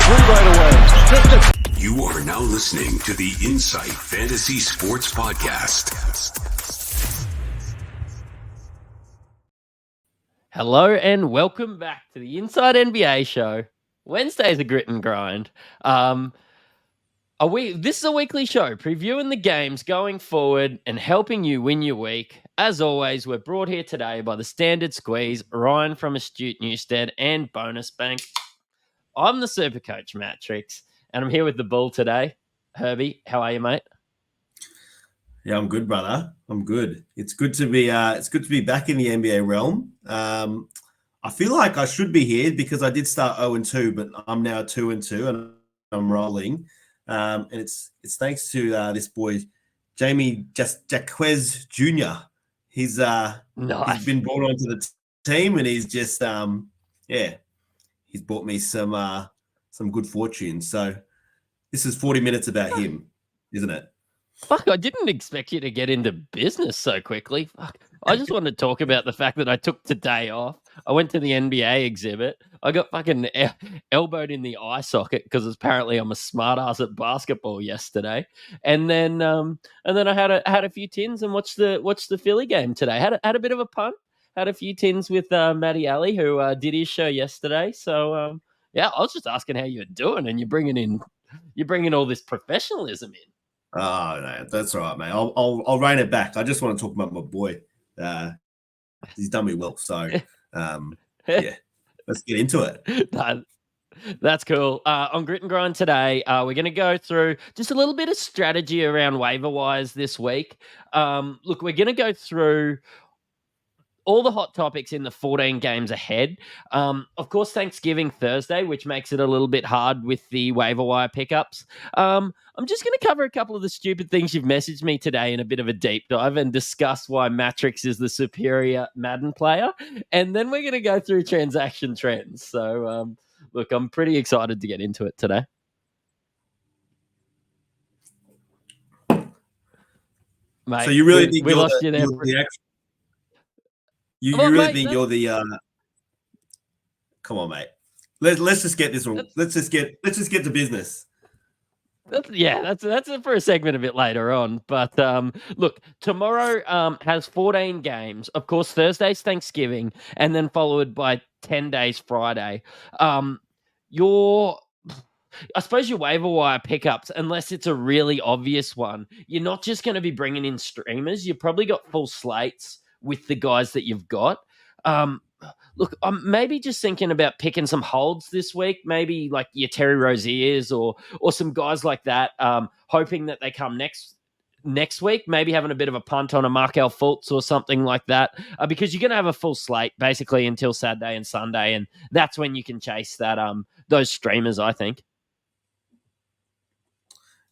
three right away. You are now listening to the Insight Fantasy Sports Podcast. Hello and welcome back to the Inside NBA Show. Wednesday's a grit and grind. This is a weekly show previewing the games going forward and helping you win your week. As always, we're brought here today by the Standard Squeeze, Ryan from Astute Newstead, and Bonus Bank. I'm the Super Coach Matrix, and I'm here with the Bull today. Herbie, how are you, mate? Yeah, I'm good, brother. I'm good. It's good to be back in the NBA realm. I feel like I should be here because I did start 0-2, but I'm now 2-2 and I'm rolling. And it's thanks to this boy, Jamie Jaquez Jr. He's been brought onto the team and he's just he's brought me some good fortune. So this is 40 minutes about him, isn't it? Fuck, I didn't expect you to get into business so quickly. Fuck. I just wanted to talk about the fact that I took today off. I went to the NBA exhibit. I got fucking elbowed in the eye socket because apparently I'm a smart ass at basketball yesterday. And then I had a few tins and watched the Philly game today. Had a bit of a punt. Had a few tins with Matty Alley, who did his show yesterday. So I was just asking how you're doing, and you're bringing all this professionalism in. Oh no, that's all right, mate. I'll rein it back. I just want to talk about my boy. He's done me well, so let's get into it. That's cool. On Grit and Grind today, we're going to go through just a little bit of strategy around waiver wires this week. Look, we're going to go through all the hot topics in the 14 games ahead. Of course, Thanksgiving Thursday, which makes it a little bit hard with the waiver wire pickups. I'm just going to cover a couple of the stupid things you've messaged me today in a bit of a deep dive and discuss why Matrix is the superior Madden player. And then we're going to go through transaction trends. So, look, I'm pretty excited to get into it today. Mate, so you really think we lost you there. You really think you're the come on, mate. Let's just get this one. Let's just get to business. That's for a segment a bit later on. But look, tomorrow has 14 games. Of course, Thursday's Thanksgiving, and then followed by 10 days Friday. I suppose your waiver wire pickups, unless it's a really obvious one, you're not just going to be bringing in streamers. You've probably got full slates with the guys that you've got. Look, I'm maybe just thinking about picking some holds this week, maybe like your Terry Roziers or some guys like that, hoping that they come next week, maybe having a bit of a punt on a Markel Fultz or something like that, because you're going to have a full slate basically until Saturday and Sunday, and that's when you can chase that those streamers, I think.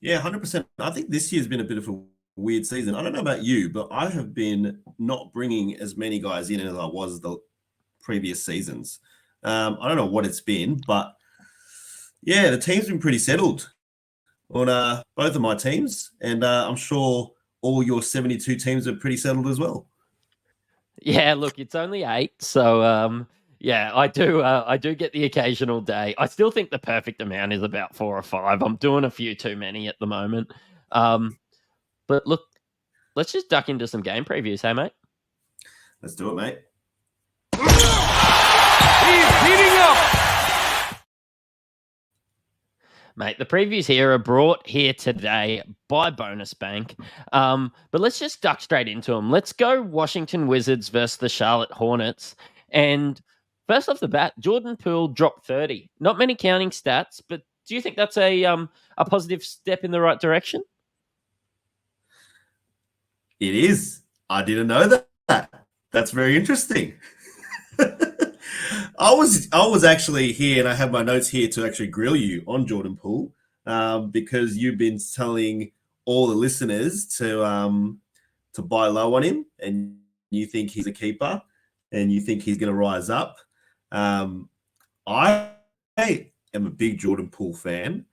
Yeah, 100%. I think this year's been a bit of a weird season. I don't know about you, but I have been not bringing as many guys in as I was the previous seasons. I don't know what it's been, but yeah, the team's been pretty settled on both of my teams, and I'm sure all your 72 teams are pretty settled as well. Yeah, look, it's only 8, so I do get the occasional day. I still think the perfect amount is about 4 or 5. I'm doing a few too many at the moment. But look, let's just duck into some game previews, hey, mate? Let's do it, mate. He's heating up. Mate, the previews here are brought here today by Bonus Bank. But let's just duck straight into them. Let's go Washington Wizards versus the Charlotte Hornets. And first off the bat, Jordan Poole dropped 30. Not many counting stats, but do you think that's a positive step in the right direction? It is. I didn't know that. That's very interesting. I was actually here, and I have my notes here to actually grill you on Jordan Poole, because you've been telling all the listeners to buy low on him, and you think he's a keeper, and you think he's going to rise up. I am a big Jordan Poole fan,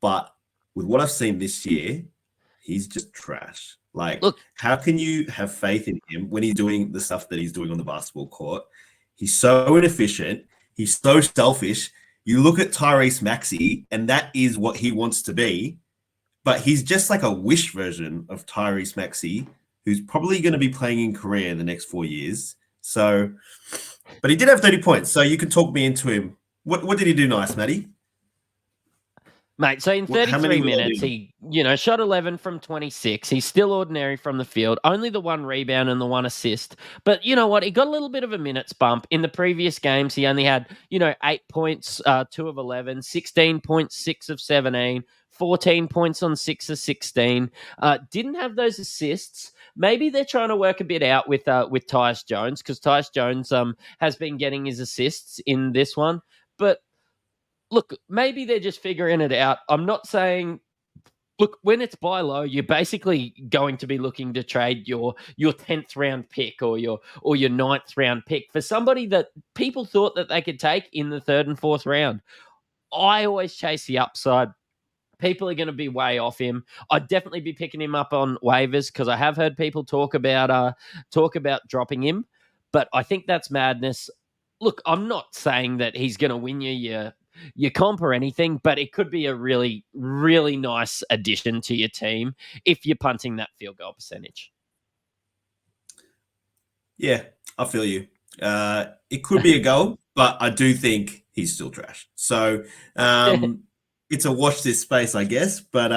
but with what I've seen this year, he's just trash. Like, look, how can you have faith in him when he's doing the stuff that he's doing on the basketball court? He's so inefficient. He's so selfish. you look at Tyrese Maxey, and that is what he wants to be, but he's just like a wish version of Tyrese Maxey, who's probably going to be playing in Korea in the next 4 years. So, but he did have 30 points, so you can talk me into him. What did he do nice, Matty? Mate, so in How many 33 were there minutes, in? he, shot 11 from 26. He's still ordinary from the field, only the 1 rebound and the 1 assist. But you know what? He got a little bit of a minutes bump. In the previous games, he only had, 8 points, 2 of 11, 16 points, 6 of 17, 14 points on 6 of 16. Didn't have those assists. Maybe they're trying to work a bit out with Tyus Jones, because Tyus Jones has been getting his assists in this one. But look, maybe they're just figuring it out. I'm not saying, look, when it's buy low, you're basically going to be looking to trade your 10th round pick or your 9th round pick for somebody that people thought that they could take in the 3rd and 4th round. I always chase the upside. People are going to be way off him. I'd definitely be picking him up on waivers because I have heard people talk about dropping him, but I think that's madness. Look, I'm not saying that he's going to win you your comp or anything, but it could be a really, really nice addition to your team if you're punting that field goal percentage. Yeah, I feel you. It could be a goal, but I do think he's still trash. So it's a watch this space, I guess. But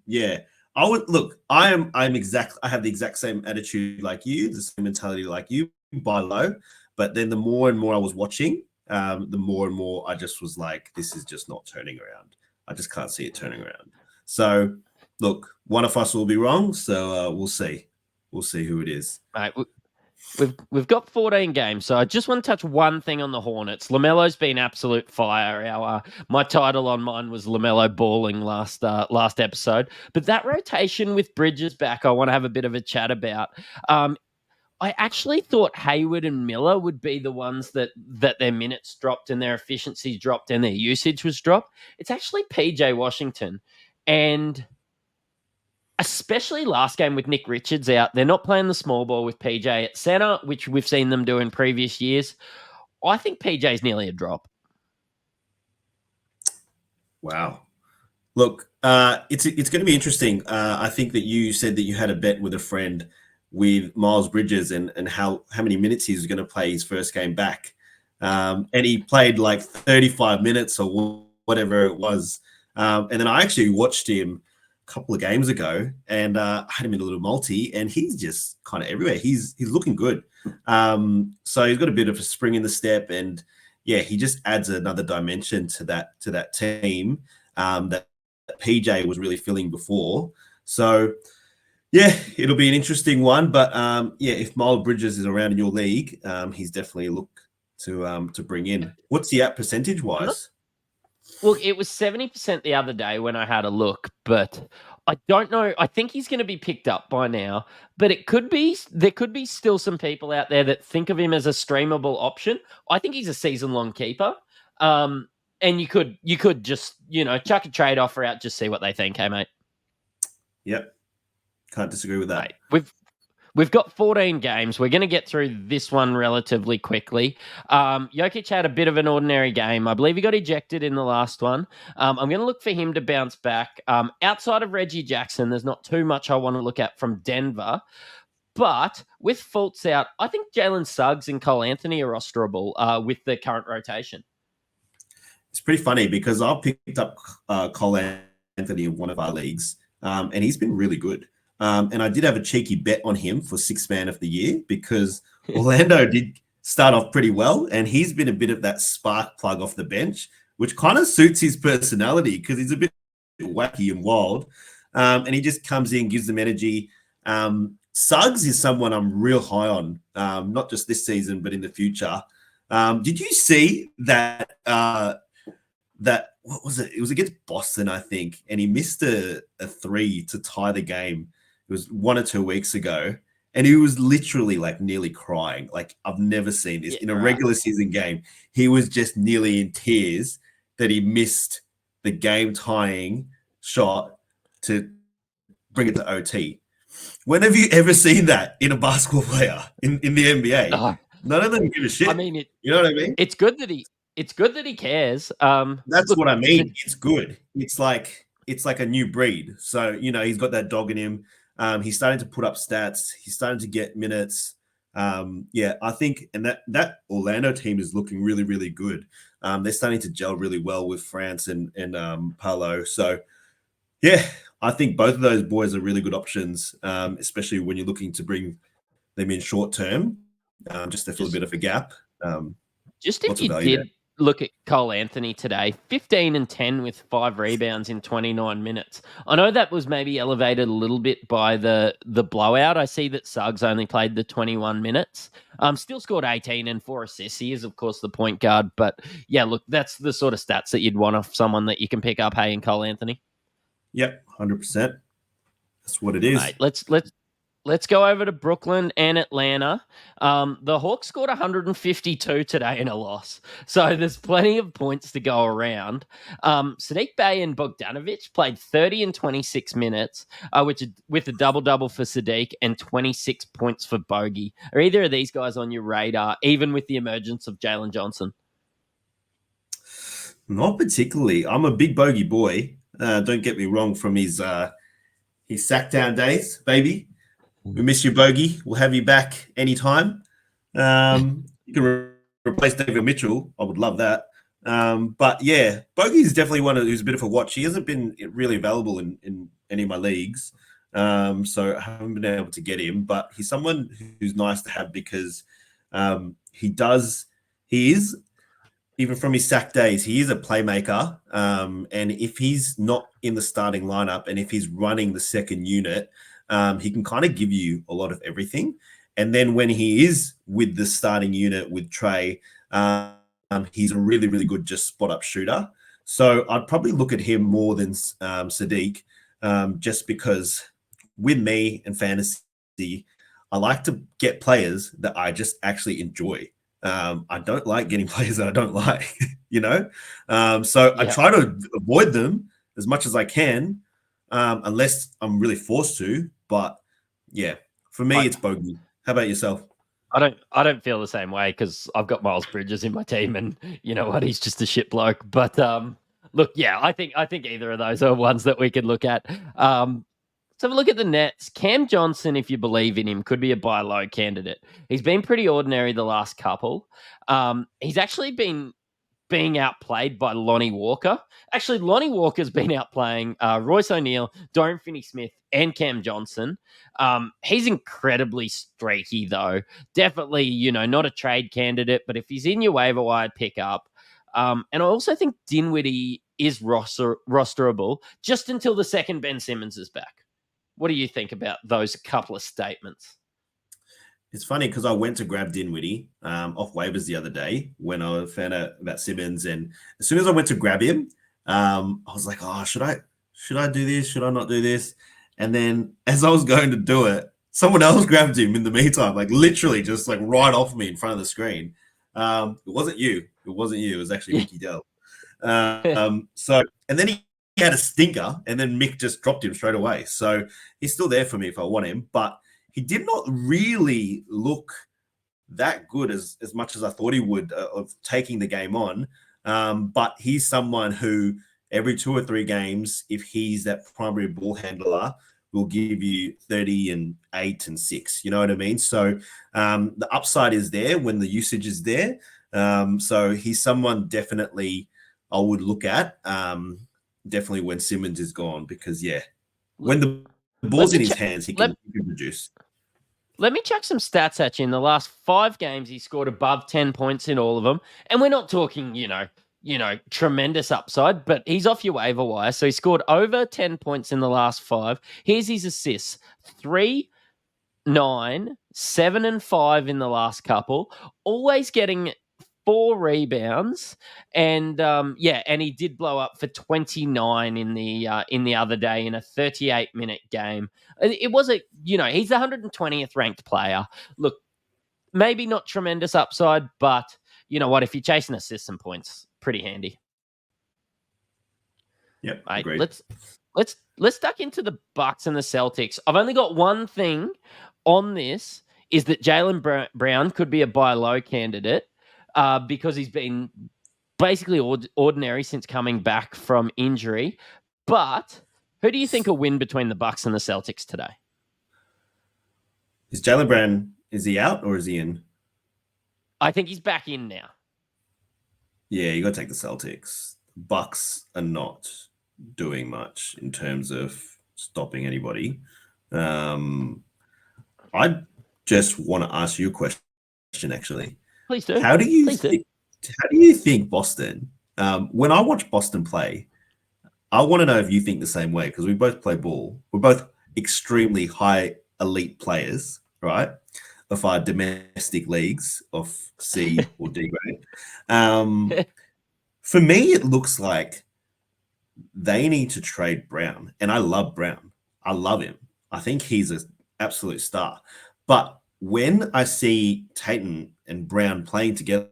yeah, I would look. I have the exact same attitude like you, the same mentality like you. Buy low, but then the more and more I was watching, the more and more I just was like, this is just not turning around. I just can't see it turning around. So look, one of us will be wrong. So we'll see. We'll see who it is. Mate, we've got 14 games, so I just want to touch one thing on the Hornets. LaMelo's been absolute fire. My title on mine was LaMelo balling last episode, but that rotation with Bridges back, I want to have a bit of a chat about. I actually thought Hayward and Miller would be the ones that their minutes dropped and their efficiency dropped and their usage was dropped. It's actually PJ Washington, and especially last game with Nick Richards out, they're not playing the small ball with PJ at center, which we've seen them do in previous years. I think PJ's nearly a drop. Wow. Look, it's going to be interesting. I think that you said that you had a bet with a friend with Miles Bridges and how many minutes he's going to play his first game back. And he played like 35 minutes or whatever it was. And then I actually watched him couple of games ago and had him in a little multi, and he's just kind of everywhere. He's looking good. So he's got a bit of a spring in the step, and yeah, he just adds another dimension to that team that PJ was really filling before. So yeah, it'll be an interesting one. But yeah, if Miles Bridges is around in your league, he's definitely a look to bring in. What's he at percentage wise? Well, it was 70% the other day when I had a look, but I don't know. I think he's going to be picked up by now, but there could be still some people out there that think of him as a streamable option. I think he's a season-long keeper. And you could just, chuck a trade offer out, just see what they think, hey, mate. Yep. Can't disagree with that. Mate, We've got 14 games. We're going to get through this one relatively quickly. Jokic had a bit of an ordinary game. I believe he got ejected in the last one. I'm going to look for him to bounce back. Outside of Reggie Jackson, there's not too much I want to look at from Denver. But with Fultz out, I think Jalen Suggs and Cole Anthony are rosterable with the current rotation. It's pretty funny because I picked up Cole Anthony in one of our leagues, and he's been really good. And I did have a cheeky bet on him for sixth man of the year because Orlando did start off pretty well, and he's been a bit of that spark plug off the bench, which kind of suits his personality because he's a bit wacky and wild, and he just comes in, gives them energy. Suggs is someone I'm real high on, not just this season, but in the future. Did you see that what was it? It was against Boston, I think, and he missed a three to tie the game. It was 1 or 2 weeks ago, and he was literally like nearly crying. Like, I've never seen this in a regular season game. He was just nearly in tears that he missed the game tying shot to bring it to OT. When have you ever seen that in a basketball player in the NBA? None of them give a shit. I mean, you know what I mean? It's good that he it's good that he cares. That's Look, what I mean. It's good. It's like a new breed. So he's got that dog in him. He's starting to put up stats. He's starting to get minutes. I think, and that Orlando team is looking really, really good. They're starting to gel really well with France and Paolo. So yeah, I think both of those boys are really good options, especially when you're looking to bring them in short term, just to fill a bit of a gap. Just if Lots of you value there. did look at Cole Anthony today, 15 and 10 with 5 rebounds in 29 minutes. I know that was maybe elevated a little bit by the blowout. I see that Suggs only played the 21 minutes. Still scored 18 and 4 assists. He is, of course, the point guard. But yeah, look, that's the sort of stats that you'd want off someone that you can pick up, hey, in Cole Anthony. Yep, 100%. That's what it is. Mate, let's go over to Brooklyn and Atlanta. The Hawks scored 152 today in a loss, so there's plenty of points to go around. Sadiq Bey and Bogdanovic played 30 and 26 minutes, with a double-double for Sadiq and 26 points for Bogey. Are either of these guys on your radar, even with the emergence of Jalen Johnson? Not particularly. I'm a big Bogey boy. Don't get me wrong, from his sack down days, baby. We miss you, Bogey. We'll have you back anytime. You can replace David Mitchell. I would love that. But yeah, Bogey is definitely one who's a bit of a watch. He hasn't been really available in any of my leagues, so I haven't been able to get him. But he's someone who's nice to have because he is, even from his sack days, he is a playmaker. And if he's not in the starting lineup and if he's running the second unit, he can kind of give you a lot of everything. And then when he is with the starting unit with Trey, he's a really, really good just spot-up shooter. So I'd probably look at him more than Sadiq, just because with me and fantasy, I like to get players that I just actually enjoy. I don't like getting players that I don't like, I try to avoid them as much as I can, unless I'm really forced to. But yeah, for me, it's Bogey. How about yourself? I don't feel the same way because I've got Miles Bridges in my team, and you know what, he's just a shit bloke. But look, yeah, I think either of those are ones that we could look at. Let's have a look at the Nets. Cam Johnson, if you believe in him, could be a buy low candidate. He's been pretty ordinary the last couple. He's actually been being outplayed by Lonnie Walker. Actually, Lonnie Walker's been outplaying Royce O'Neal, Dorian Finney-Smith, and Cam Johnson. He's incredibly streaky, though. Definitely, not a trade candidate, but if he's in your waiver wire, pick up. And I also think Dinwiddie is rosterable just until the second Ben Simmons is back. What do you think about those couple of statements? It's funny because I went to grab Dinwiddie off waivers the other day when I found out about Simmons, and as soon as I went to grab him, I was like, "Oh, should I do this? Should I not do this?" And then as I was going to do it, someone else grabbed him in the meantime, like literally just like right off me in front of the screen. It wasn't you. It was actually Mickey Dell. So and then he had a stinker, and then Mick just dropped him straight away. So he's still there for me if I want him, but he did not really look that good as much as I thought he would of taking the game on. But he's someone who every 2 or 3 games, if he's that primary ball handler, will give you 30 and 8 and 6. You know what I mean? So the upside is there when the usage is there. So he's someone definitely I would look at, definitely when Simmons is gone, because, when the ball's in his hands, he can produce. Let me check some stats at you. In the last 5 games, he scored above 10 points in all of them. And we're not talking, tremendous upside, but he's off your waiver wire. So he scored over 10 points in the last 5. Here's his assists: 3, 9, 7, and 5 in the last couple. Always getting 4 rebounds, and and he did blow up for 29 in the other day in a 38-minute game. It was he's the 120th ranked player. Look, maybe not tremendous upside, but you know what? If you're chasing assists and points, pretty handy. Yep, right, agreed. Let's duck into the Bucks and the Celtics. I've only got one thing on this: is that Jaylen Brown could be a buy low candidate. Because he's been basically ordinary since coming back from injury. But who do you think will win between the Bucks and the Celtics today? Is Jaylen Brown, is he out or is he in? I think he's back in now. Yeah, you got to take the Celtics. Bucks are not doing much in terms of stopping anybody. I just want to ask you a question, actually. Please do. How do you Please do. think Boston? When I watch Boston play, I want to know if you think the same way because we both play ball. We're both extremely high elite players, right? Of our domestic leagues of C or D grade. For me, it looks like they need to trade Brown, and I love Brown. I love him. I think he's an absolute star. But when I see Tatum and Brown playing together,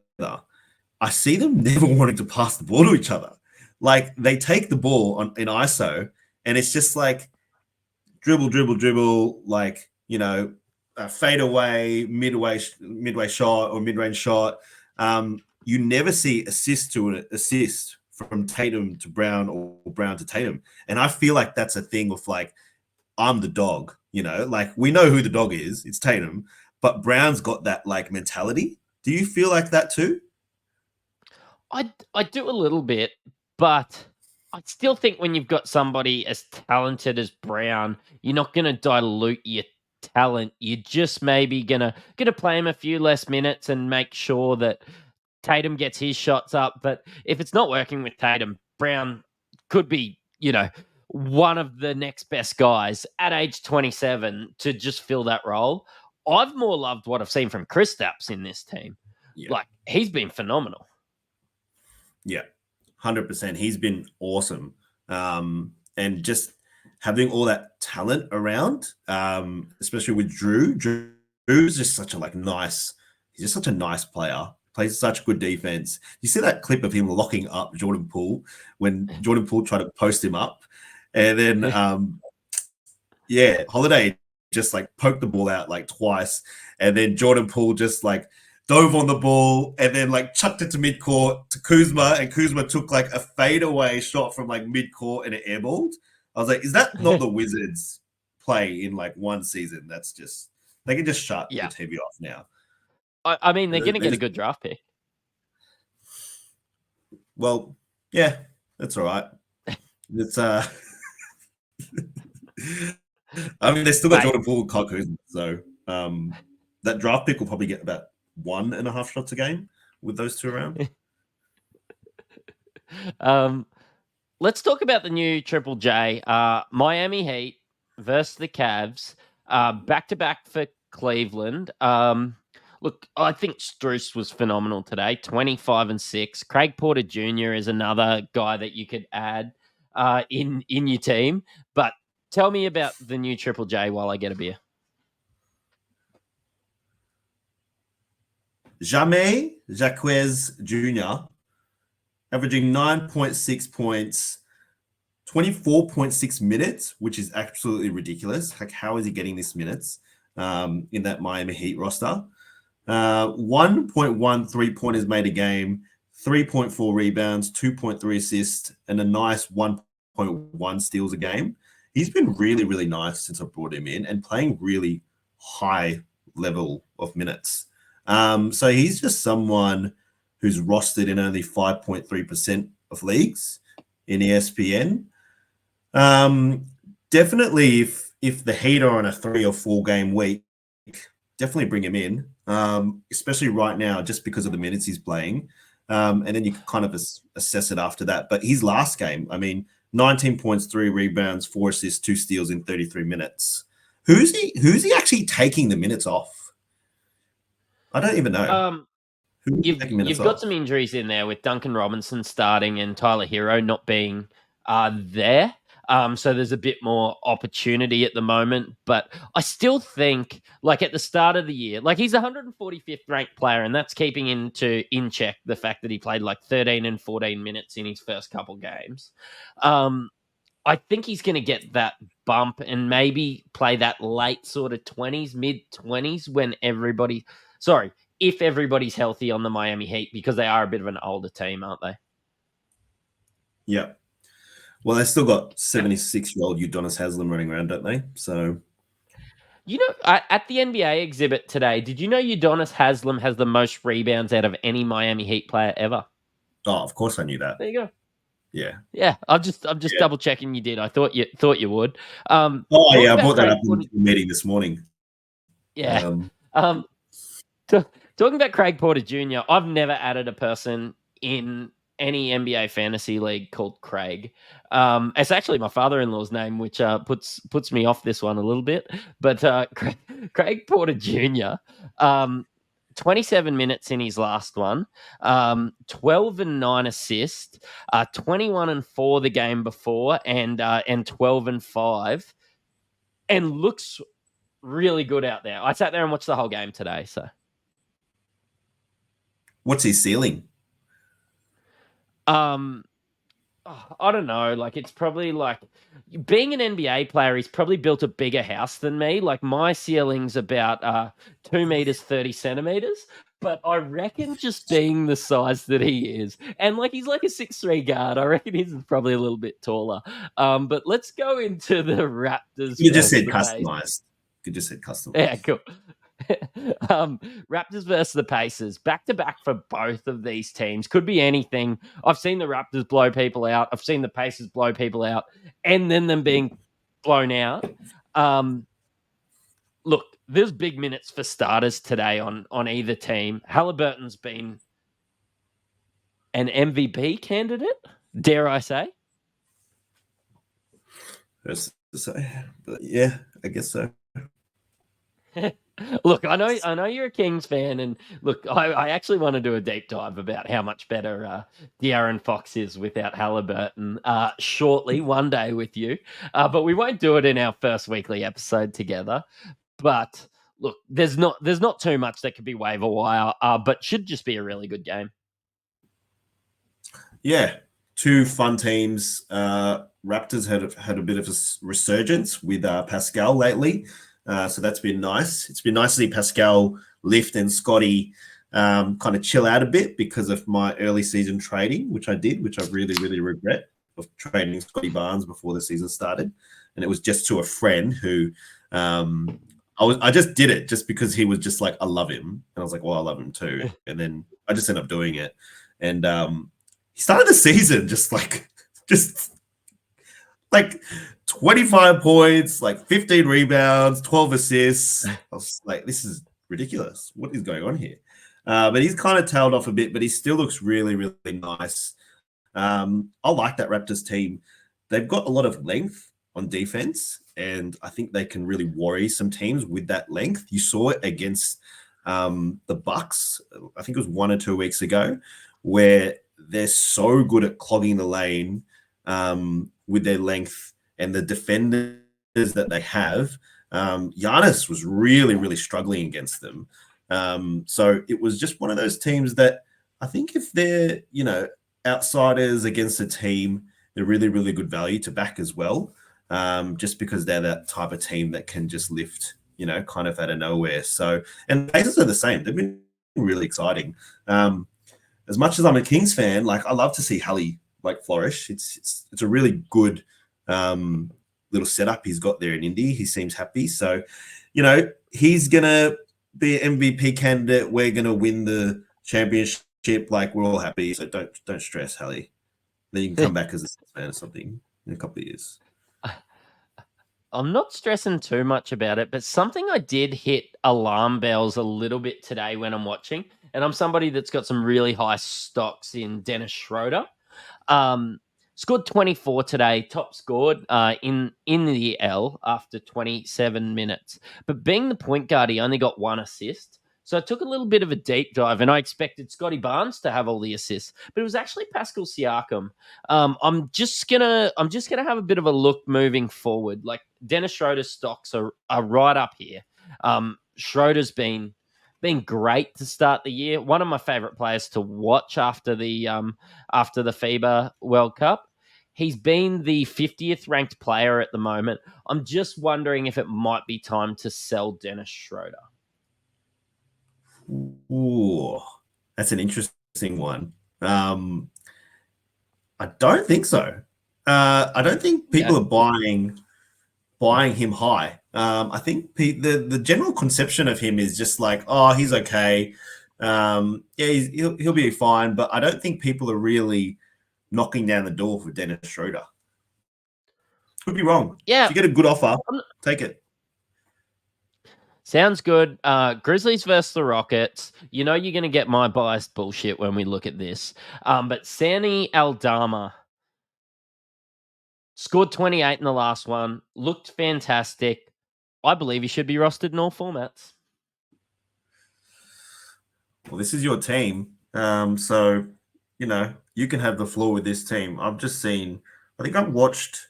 I see them never wanting to pass the ball to each other. Like they take the ball in ISO, and it's just like dribble, dribble, dribble, like a fadeaway, midway shot or mid-range shot. You never see assist to an assist from Tatum to Brown or Brown to Tatum, and I feel like that's a thing of like I'm the dog. Like we know who the dog is. It's Tatum, but Brown's got that like mentality. Do you feel like that too? I do a little bit, but I still think when you've got somebody as talented as Brown, you're not going to dilute your talent. You're just maybe gonna play him a few less minutes and make sure that Tatum gets his shots up. But if it's not working with Tatum, Brown could be, one of the next best guys at age 27 to just fill that role. I've more loved what I've seen from Kristaps in this team. Yeah. Like he's been phenomenal. Yeah, 100%. He's been awesome. And just having all that talent around, especially with Drew. Drew's just such a he's just such a nice player. Plays such good defense. You see that clip of him locking up Jordan Poole when Jordan Poole tried to post him up. And then, Holiday just like poked the ball out like twice. And then Jordan Poole just like dove on the ball and then like chucked it to midcourt to Kuzma, and Kuzma took like a fadeaway shot from like midcourt and it airballed. I was like, is that not the Wizards play in like one season? That's just they can just shut the TV off now. I mean, they're going to get a good draft pick. Well, yeah, that's all right. It's I mean, they still got Jordan Poole and Kyle Kuzma, so that draft pick will probably get about 1.5 shots a game with those two around. Let's talk about the new Triple J. Miami Heat versus the Cavs. Back-to-back for Cleveland. Look, I think Strus was phenomenal today. 25 and 6. Craig Porter Jr. is another guy that you could add in your team. But tell me about the new Triple J while I get a beer. Jaime Jaquez Jr. averaging 9.6 points, 24.6 minutes, which is absolutely ridiculous. Like, how is he getting these minutes in that Miami Heat roster? 1.1 3-pointers made a game, 3.4 rebounds, 2.3 assists, and a nice 1.1 steals a game. He's been really, really nice since I brought him in and playing really high level of minutes. So he's just someone who's rostered in only 5.3% of leagues in ESPN. Definitely, if the Heat are on a 3 or 4 game week, definitely bring him in, especially right now, just because of the minutes he's playing. And then you can kind of assess it after that. But his last game, I mean, 19 points, 3 rebounds, 4 assists, 2 steals in 33 minutes. Who's he actually taking the minutes off? I don't even know. You've got some injuries in there with Duncan Robinson starting and Tyler Hero not being there. So there's a bit more opportunity at the moment. But I still think, like at the start of the year, like he's 145th ranked player, and that's keeping in check the fact that he played like 13 and 14 minutes in his first couple games. I think he's going to get that bump and maybe play that late sort of 20s, mid 20s when if everybody's healthy on the Miami Heat, because they are a bit of an older team, aren't they? Yeah. Well, they still got 76-year-old Udonis Haslem running around, don't they? So, You know, at the NBA exhibit today, did you know Udonis Haslem has the most rebounds out of any Miami Heat player ever? of course I knew that. There you go. Yeah. Yeah, I'm just Yeah. double checking you did. I thought you would. Oh, Talking yeah, I about brought that Craig up in the meeting this morning. Yeah. Um, talking about Craig Porter Jr., I've never added a person in any NBA fantasy league called Craig. It's actually my father-in-law's name, which puts me off this one a little bit. But Craig Porter Jr., 27 minutes in his last one, 12 and 9 assists, 21 and 4 the game before, and 12 and 5, and looks really good out there. I sat there and watched the whole game today. So, What's his ceiling? I don't know. Like, it's probably like being an NBA player. He's probably built a bigger house than me. Like, my ceiling's about 2 meters 30 centimeters. But I reckon just being the size that he is, and like he's like a 6'3" guard, I reckon he's probably a little bit taller. But let's go into the Raptors. You just said versus the Pacers. customized. You just said customized. Yeah, cool. Raptors versus the Pacers, back to back for both of these teams. Could be anything. I've seen the Raptors blow people out. I've seen the Pacers blow people out, and then them being blown out. Look, there's big minutes for starters today on either team. Halliburton's been an MVP candidate, dare I say? That's to say, but yeah, I guess so. Look, I know you're a Kings fan, and look, I actually want to do a deep dive about how much better De'Aaron Fox is without Halliburton shortly, one day with you. But we won't do it in our first weekly episode together. But look, there's not too much that could be waiver wire, but should just be a really good game. Yeah, two fun teams. Raptors had a bit of a resurgence with Pascal lately. So that's been nice. It's been nice to see Pascal lift and Scotty kind of chill out a bit because of my early season trading, which I did, which I really, really regret, of trading Scotty Barnes before the season started. And it was just to a friend who I just did it just because he was just like, I love him. And I was like, well, I love him too. And then I just ended up doing it. And he started the season just like 25 points, like 15 rebounds, 12 assists. I was like, this is ridiculous. What is going on here? But he's kind of tailed off a bit, but he still looks really, really nice. I like that Raptors team. They've got a lot of length on defense, and I think they can really worry some teams with that length. You saw it against the Bucks, I think it was 1 or 2 weeks ago, where they're so good at clogging the lane with their length and the defenders that they have. Giannis was really, really struggling against them. So it was just one of those teams that I think if they're, outsiders against a team, they're really, really good value to back as well, just because they're that type of team that can just lift, kind of out of nowhere. So, and the Pacers are the same. They've been really exciting. As much as I'm a Kings fan, like I love to see Hallie flourish. It's a really good little setup he's got there in Indy. He seems happy. So, he's gonna be an MVP candidate. We're gonna win the championship. Like we're all happy. So don't stress, Hallie. Then you can come back as a fan or something in a couple of years. I'm not stressing too much about it, but something I did hit alarm bells a little bit today when I'm watching, and I'm somebody that's got some really high stocks in Dennis Schroeder. Scored 24 today, top scored in the L after 27 minutes. But being the point guard, he only got 1 assist. So I took a little bit of a deep dive, and I expected Scotty Barnes to have all the assists, but it was actually Pascal Siakam. I'm just gonna have a bit of a look moving forward. Like Dennis Schroeder's stocks are right up here. Schroeder's been great to start the year. One of my favorite players to watch after the FIBA World Cup. He's been the 50th ranked player at the moment. I'm just wondering if it might be time to sell Dennis Schroeder. Ooh, that's an interesting one. I don't think so. I don't think people are buying him high. I think the general conception of him is just like, oh, he's okay. Yeah, he'll be fine. But I don't think people are really knocking down the door for Dennis Schroeder. Could be wrong. Yeah. If you get a good offer, take it. Sounds good. Grizzlies versus the Rockets. You know you're going to get my biased bullshit when we look at this. But Sani Aldama scored 28 in the last one. Looked fantastic. I believe he should be rostered in all formats. Well, this is your team. So, you can have the floor with this team. I think I've watched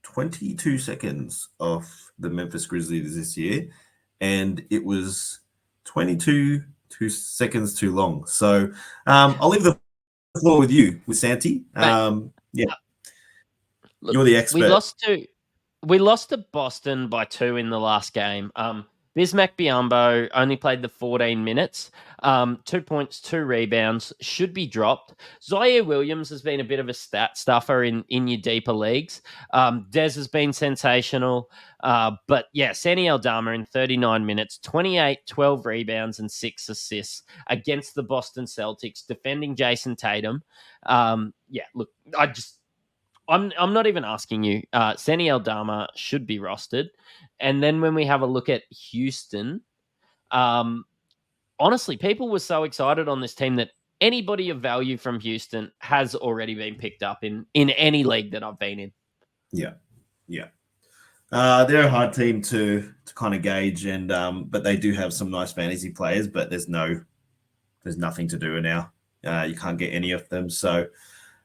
22 seconds of the Memphis Grizzlies this year, and it was 22 seconds too long. So I'll leave the floor with you, with Santi. Yeah, Look, you're the expert. We lost to Boston by 2 in the last game. Bismack Biyombo only played the 14 minutes. 2 points, 2 rebounds, should be dropped. Zaire Williams has been a bit of a stat stuffer in your deeper leagues. Dez has been sensational. But yeah, Sani Aldama in 39 minutes, 28, 12 rebounds and 6 assists against the Boston Celtics, defending Jason Tatum. Yeah, look, I'm not even asking you. Sani Aldama should be rostered. And then when we have a look at Houston, honestly, people were so excited on this team that anybody of value from Houston has already been picked up in any league that I've been in. Yeah. They're a hard team to kind of gauge, and but they do have some nice fantasy players, but there's nothing to do now. You can't get any of them. So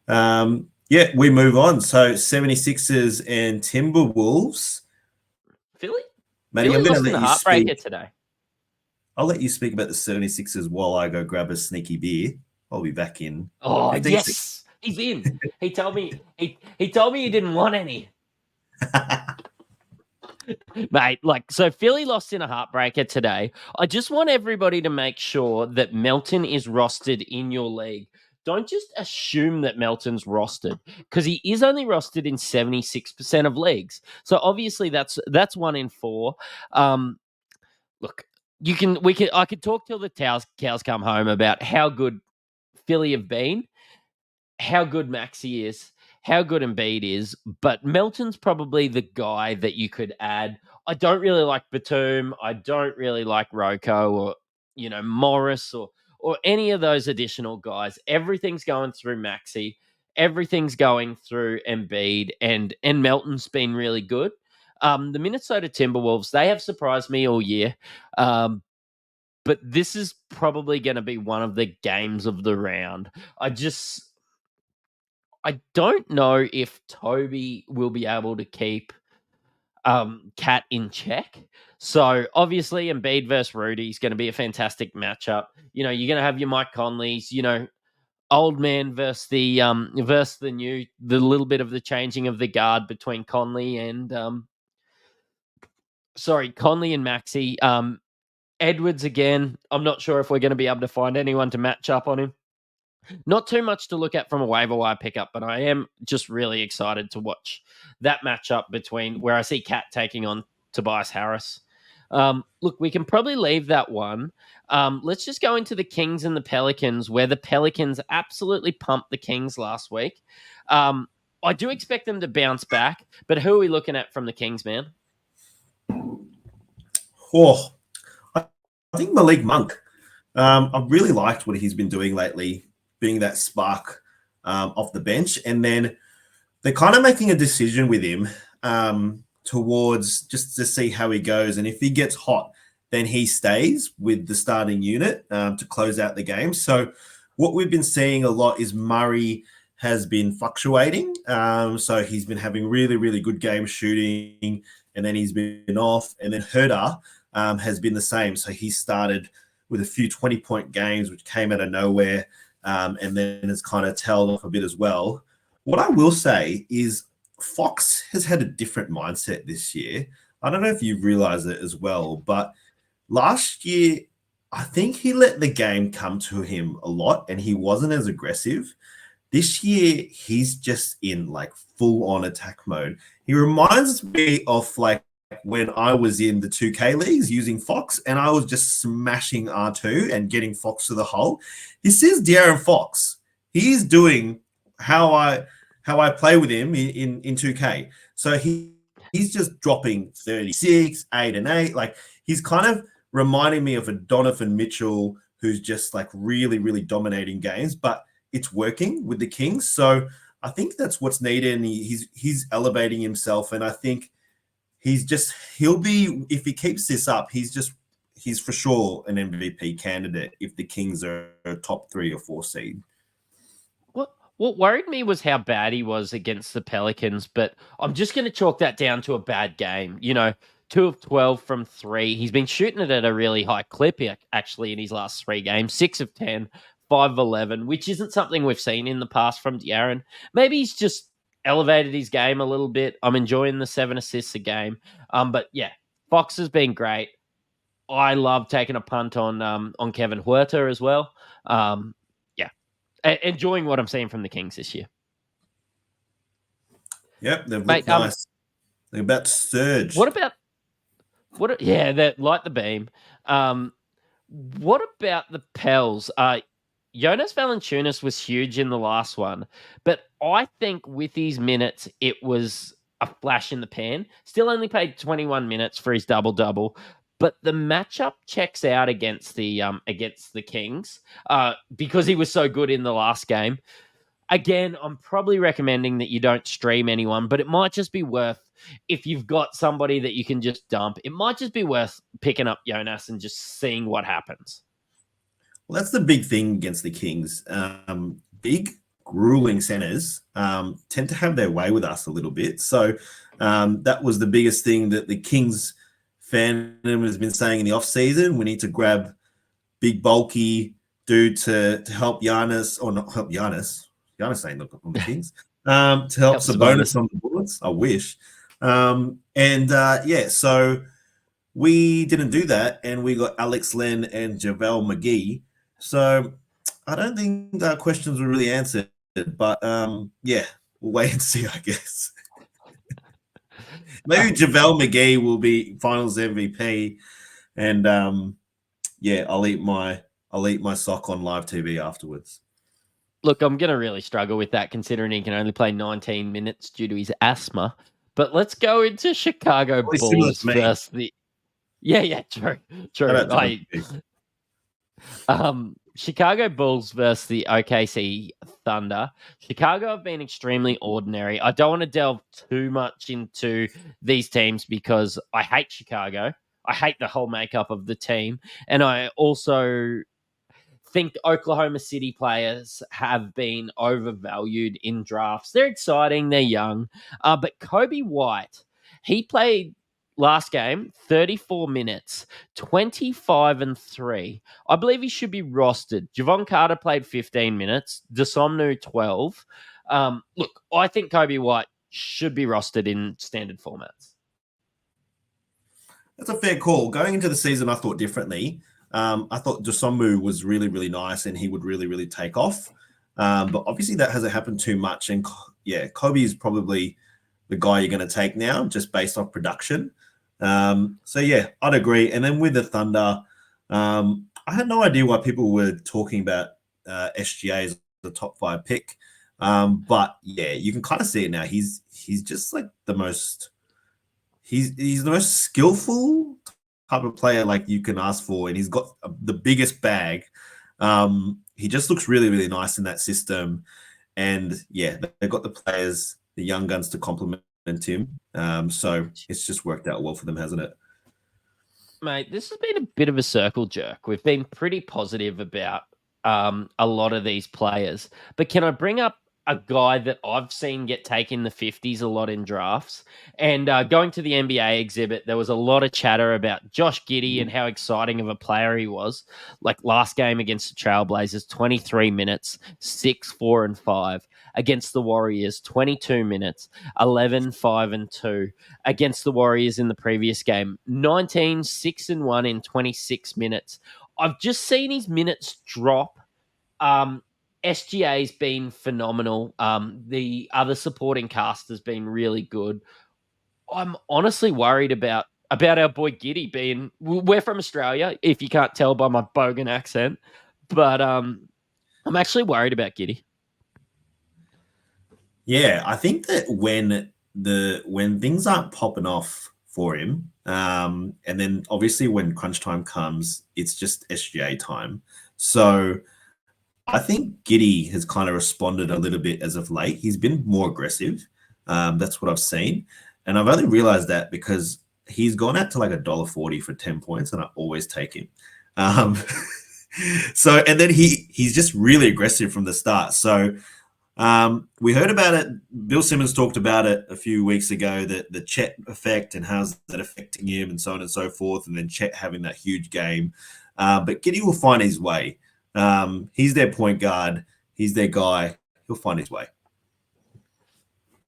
yeah, we move on. So 76ers and Timberwolves. Philly? Matty, Philly I'm going lost to in the let you heartbreaker speak. today. I'll let you speak about the 76ers while I go grab a sneaky beer. I'll be back in. Oh, 15 yes. He's in. He told me he told me he didn't want any. Mate, so Philly lost in a heartbreaker today. I just want everybody to make sure that Melton is rostered in your league. Don't just assume that Melton's rostered, because he is only rostered in 76% of leagues. So obviously that's 1 in 4. Look, I could talk till the cows come home about how good Philly have been, how good Maxey is, how good Embiid is, but Melton's probably the guy that you could add. I don't really like Batum. I don't really like Rocco or Morris or any of those additional guys. Everything's going through Maxey. Everything's going through Embiid, and Melton's been really good. The Minnesota Timberwolves, they have surprised me all year. But this is probably going to be one of the games of the round. I don't know if Toby will be able to keep Cat in check. So obviously Embiid versus Rudy is going to be a fantastic matchup. You're going to have your Mike Conleys, old man versus the new, the little bit of the changing of the guard between Conley and Conley and Maxey. Edwards again. I'm not sure if we're going to be able to find anyone to match up on him. Not too much to look at from a waiver wire pickup, but I am just really excited to watch that matchup between where I see Cat taking on Tobias Harris. Look, we can probably leave that one. Let's just go into the Kings and the Pelicans, where the Pelicans absolutely pumped the Kings last week. I do expect them to bounce back, but who are we looking at from the Kings, man? Oh, I think Malik Monk. I've really liked what he's been doing lately, being that spark off the bench. And then they're kind of making a decision with him towards just to see how he goes. And if he gets hot, then he stays with the starting unit to close out the game. So what we've been seeing a lot is Murray has been fluctuating. So he's been having really, really good game shooting, and then he's been off. And then Herder has been the same. So he started with a few 20-point games, which came out of nowhere, and then has kind of tailed off a bit as well. What I will say is Fox has had a different mindset this year. I don't know if you've realized it as well, but last year I think he let the game come to him a lot and he wasn't as aggressive. This year, he's just in like full on attack mode. He reminds me of like when I was in the 2K leagues using Fox and I was just smashing R2 and getting Fox to the hole. This is De'Aaron Fox. He's doing how I play with him in 2K. So he's just dropping 36, 8 and 8. Like he's kind of reminding me of a Donovan Mitchell who's just like really, really dominating games, but it's working with the Kings. So I think that's what's needed. And he's elevating himself. And I think he'll be, if he keeps this up, he's for sure an MVP candidate if the Kings are a top 3 or 4 seed. What worried me was how bad he was against the Pelicans, but I'm just going to chalk that down to a bad game. 2 of 12 from 3. He's been shooting it at a really high clip actually in his last 3 games, 6 of 10, 5 of 11, which isn't something we've seen in the past from De'Aaron. Maybe he's just elevated his game a little bit. I'm enjoying the 7 assists a game. But yeah, Fox has been great. I love taking a punt on Kevin Huerter as well. Enjoying what I'm seeing from the Kings this year. Yep, they've looked nice. They're about to surge. That light the beam. What about the Pels? Jonas Valanciunas was huge in the last one, but I think with his minutes, it was a flash in the pan. Still only played 21 minutes for his double-double, but the matchup checks out against the Kings because he was so good in the last game. Again, I'm probably recommending that you don't stream anyone, but it might just be worth, if you've got somebody that you can just dump, it might just be worth picking up Jonas and just seeing what happens. Well, that's the big thing against the Kings. Big, grueling centers tend to have their way with us a little bit. So that was the biggest thing that the Kings fandom has been saying in the offseason. We need to grab big, bulky dude to help Giannis, or not help Giannis. Giannis ain't on the Kings. To help Sabonis on the boards. I wish. So we didn't do that, and we got Alex Len and JaVale McGee. So I don't think our questions were really answered, but we'll wait and see, I guess. Maybe JaVale McGee will be Finals MVP, and I'll eat my sock on live TV afterwards. Look, I'm going to really struggle with that considering he can only play 19 minutes due to his asthma. But let's go into Chicago Bulls versus the... Yeah, true. Chicago Bulls versus the OKC Thunder. Chicago have been extremely ordinary. I don't want to delve too much into these teams because I hate Chicago. I hate the whole makeup of the team. And I also think Oklahoma City players have been overvalued in drafts. They're exciting. They're young. But Kobe White, he played last game, 34 minutes, 25 and 3. I believe he should be rostered. Javon Carter played 15 minutes, Desomnu 12. Look, I think Kobe White should be rostered in standard formats. That's a fair call. Going into the season, I thought differently. I thought Desomnu was really, really nice and he would really, really take off. But obviously that hasn't happened too much. And Kobe is probably the guy you're going to take now just based off production. I'd agree. And then with the Thunder, I had no idea why people were talking about SGA as the top 5 pick. But you can kind of see it now. He's just like the most skillful type of player like you can ask for, and he's got the biggest bag. He just looks really, really nice in that system, and they've got the players, the young guns to complement him. So it's just worked out well for them, hasn't it? Mate, this has been a bit of a circle jerk. We've been pretty positive about a lot of these players, but can I bring up a guy that I've seen get taken in the 50s a lot in drafts? And going to the NBA exhibit, there was a lot of chatter about Josh Giddey and how exciting of a player he was. Like last game against the Trailblazers, 23 minutes, 6, 4, and 5. Against the Warriors, 22 minutes, 11, 5, and 2. Against the Warriors in the previous game, 19, 6, and 1 in 26 minutes. I've just seen his minutes drop. SGA's been phenomenal. The other supporting cast has been really good. I'm honestly worried about our boy Giddy being. We're from Australia, if you can't tell by my bogan accent, but I'm actually worried about Giddy. Yeah, I think that when things aren't popping off for him, and then obviously when crunch time comes, it's just SGA time. So I think Giddy has kind of responded a little bit as of late. He's been more aggressive. That's what I've seen, and I've only realized that because he's gone out to like $1.40 for 10 points, and I always take him. Um, so and then he's just really aggressive from the start. So we heard about it. Bill Simmons talked about it a few weeks ago, that the Chet effect and how's that affecting him and so on and so forth. And then Chet having that huge game. But Giddy will find his way. He's their point guard. He's their guy. He'll find his way.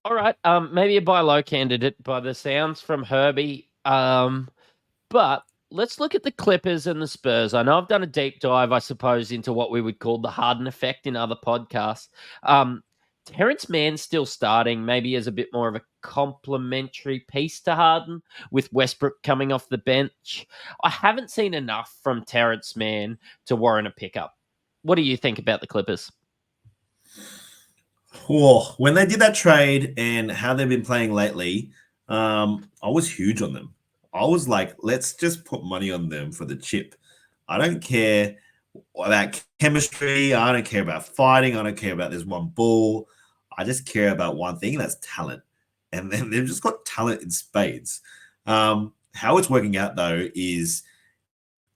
All right. Maybe a buy low candidate by the sounds from Herbie. But let's look at the Clippers and the Spurs. I know I've done a deep dive, I suppose, into what we would call the Harden effect in other podcasts. Terrence Mann still starting, maybe as a bit more of a complementary piece to Harden, with Westbrook coming off the bench. I haven't seen enough from Terrence Mann to warrant a pickup. What do you think about the Clippers? Oh, when they did that trade and how they've been playing lately, I was huge on them. I was like, let's just put money on them for the chip. I don't care about chemistry. I don't care about fighting. I don't care about this one ball. I just care about one thing, and that's talent. And then they've just got talent in spades. How it's working out, though, is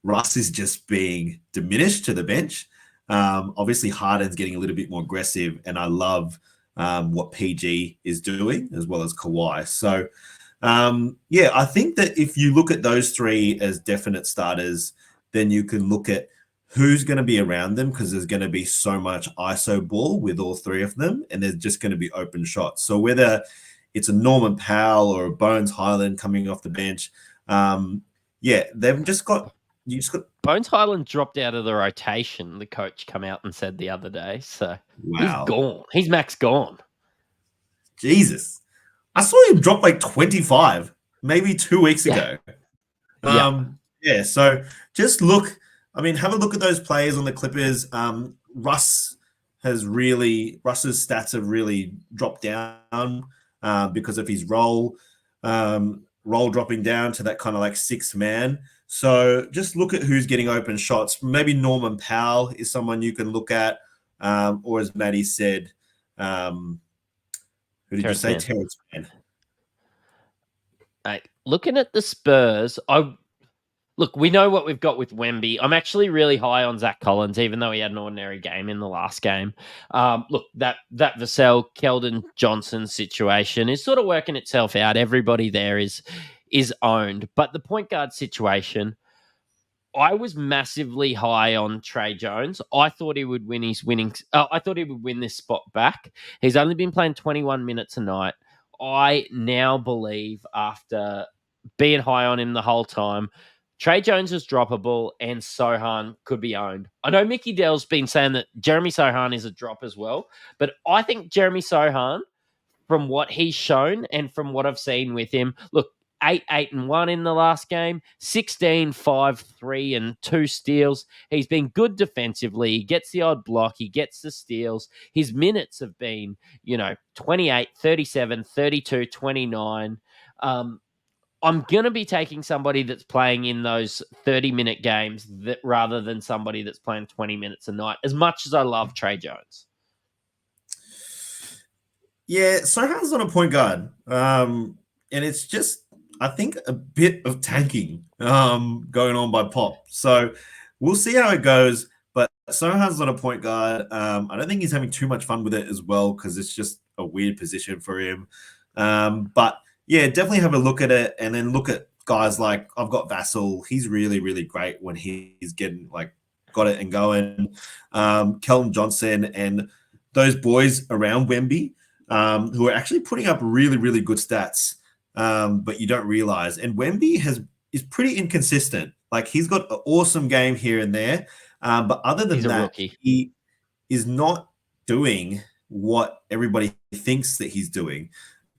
Russ is just being diminished to the bench. Obviously, Harden's getting a little bit more aggressive, and I love what PG is doing, as well as Kawhi. So, yeah, I think that if you look at those three as definite starters, then you can look at who's going to be around them, because there's going to be so much ISO ball with all three of them, and there's just going to be open shots. So whether it's a Norman Powell or a Bones Highland coming off the bench, yeah, they've just got Bones Highland dropped out of the rotation, the coach come out and said the other day. So wow. He's gone. He's max gone. Jesus. I saw him drop like 25 maybe 2 weeks ago. Yeah, so just look. I mean, have a look at those players on the Clippers. Russ's stats have really dropped down because of his role dropping down to that kind of like sixth man. So just look at who's getting open shots. Maybe Norman Powell is someone you can look at, or as Maddie said, who did you say? Terrence Mann. Looking at the Spurs, we know what we've got with Wemby. I'm actually really high on Zach Collins, even though he had an ordinary game in the last game. That Vassell Keldon Johnson situation is sort of working itself out. Everybody there is owned, but the point guard situation, I was massively high on Trey Jones. I thought he would win I thought he would win this spot back. He's only been playing 21 minutes a night. I now believe, after being high on him the whole time, Trey Jones is droppable and Sohan could be owned. I know Mickey Dell's been saying that Jeremy Sohan is a drop as well, but I think Jeremy Sohan, from what he's shown and from what I've seen with him, 8-1 in the last game, 16, 5, 3, and 2 steals. He's been good defensively. He gets the odd block. He gets the steals. His minutes have been, 28, 37, 32, 29. I'm going to be taking somebody that's playing in those 30-minute games rather than somebody that's playing 20 minutes a night, as much as I love Trey Jones. Yeah, Sohan's not a point guard. And it's just, I think, a bit of tanking going on by Pop. So we'll see how it goes. But Sohan's not a point guard. I don't think he's having too much fun with it as well, because it's just a weird position for him. But yeah, definitely have a look at it, and then look at guys like, I've got Vassell. He's really, really great when he's getting got it and going. Keldon Johnson and those boys around Wemby, who are actually putting up really, really good stats, but you don't realize. And Wemby is pretty inconsistent. Like he's got an awesome game here and there, but other than He's a that, rookie. he is not doing what everybody thinks that he's doing.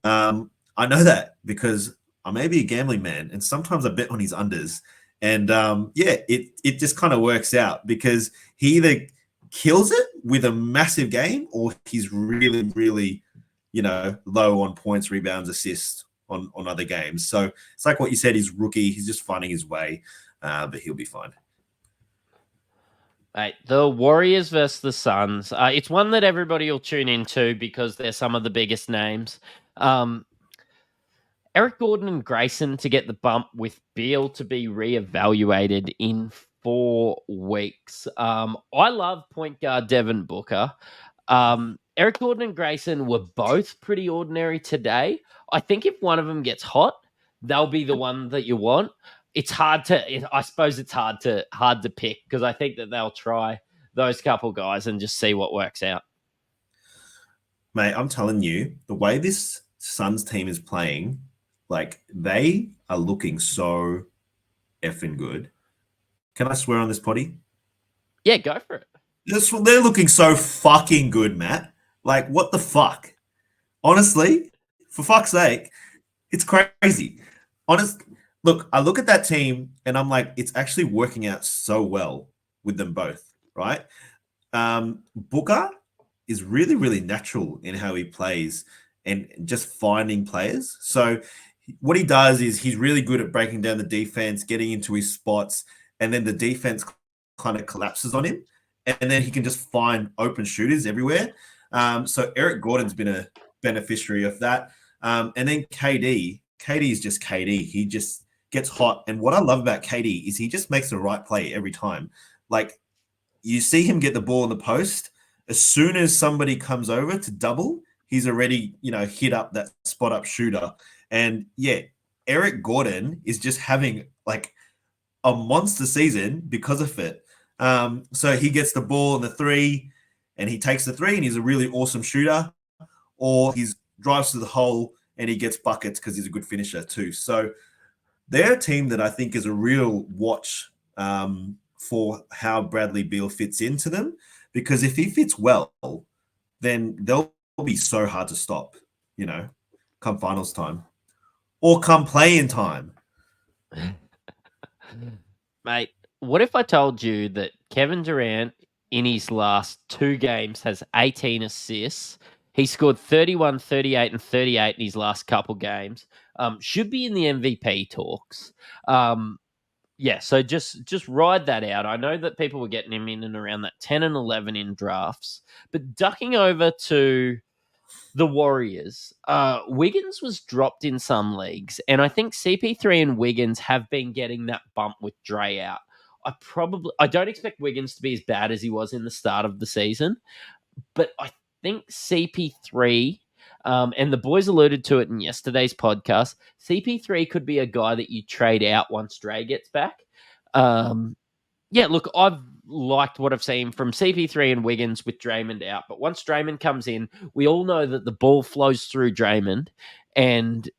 I know that because I may be a gambling man, and sometimes I bet on his unders, and it just kind of works out because he either kills it with a massive game or he's really, really, low on points, rebounds, assists on other games. So it's like what you said, he's rookie, he's just finding his way, but he'll be fine. Mate, the Warriors versus the Suns. It's one that everybody will tune into because they're some of the biggest names. Eric Gordon and Grayson to get the bump with Beal to be reevaluated in 4 weeks. I love point guard Devin Booker. Eric Gordon and Grayson were both pretty ordinary today. I think if one of them gets hot, they'll be the one that you want. It's hard to, I suppose it's hard to pick because I think that they'll try those couple guys and just see what works out. Mate, I'm telling you, the way this Suns team is playing, like they are looking so effing good. Can I swear on this potty? Yeah, go for it. They're looking so fucking good, Matt. Like, what the fuck? Honestly, for fuck's sake, it's crazy. Look, I look at that team and I'm like, it's actually working out so well with them both, right? Booker is really, really natural in how he plays and just finding players. So what he does is he's really good at breaking down the defense, getting into his spots, and then the defense kind of collapses on him. And then he can just find open shooters everywhere. So Eric Gordon's been a beneficiary of that. And then KD is just KD. He just gets hot. And what I love about KD is he just makes the right play every time. Like you see him get the ball in the post. As soon as somebody comes over to double, he's already, hit up that spot up shooter. And yeah, Eric Gordon is just having like a monster season because of it. So he gets the ball in the 3 and he takes the 3 and he's a really awesome shooter, or he drives to the hole and he gets buckets because he's a good finisher too. So they're a team that I think is a real watch for how Bradley Beal fits into them, because if he fits well, then they'll be so hard to stop, come finals time or come play-in time. Mate, what if I told you that Kevin Durant in his last 2 games has 18 assists? He scored 31, 38, and 38 in his last couple games. Should be in the MVP talks. So just ride that out. I know that people were getting him in and around that 10 and 11 in drafts. But ducking over to the Warriors, Wiggins was dropped in some leagues, and I think CP3 and Wiggins have been getting that bump with Dre out. I don't expect Wiggins to be as bad as he was in the start of the season, but I think CP3, and the boys alluded to it in yesterday's podcast, CP3 could be a guy that you trade out once Dre gets back. Look, I've liked what I've seen from CP3 and Wiggins with Draymond out. But once Draymond comes in, we all know that the ball flows through Draymond. And